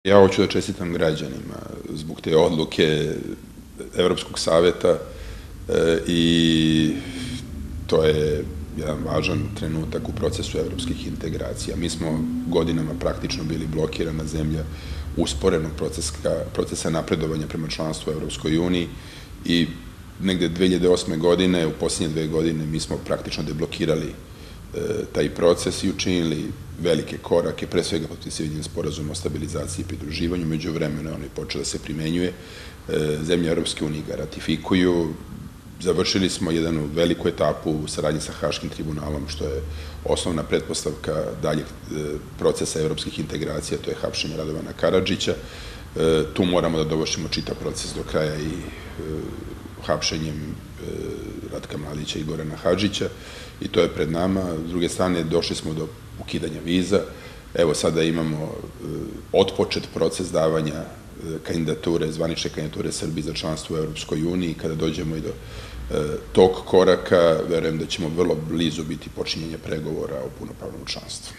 Ja hoću da čestitam građanima zbog te odluke Evropskog saveta i to je jedan važan trenutak u procesu evropskih integracija. Mi smo godinama praktično bili blokirana zemlja usporenog procesa napredovanja prema članstvu u Evropskoj uniji i negde 2008. godine, u posljednje 2 godine, mi smo praktično deblokirali taj proces i učinili velike korake, pre svega potpisivanjem sporazuma o stabilizaciji i pridruživanju. Među vremenu on je počeo da se primenjuje. Zemlje Evropske unije ga ratifikuju. Završili smo jednu veliku etapu u saradnji sa Haškim tribunalom, što je osnovna pretpostavka daljeg procesa evropskih integracija, to je hapšenje Radovana Karadžića. Tu moramo da dovršimo čitav proces do kraja i hapšenjem Ratka Mladića i Gorana Hadžića i to je pred nama. S druge strane, došli smo do ukidanja viza. Evo sada imamo otpočet proces davanja kandidature, zvanične kandidature Srbije za članstvo u Evropskoj uniji. Kada dođemo i do tog koraka, verujem da ćemo vrlo blizu biti počinjenja pregovora o punopravnom članstvu.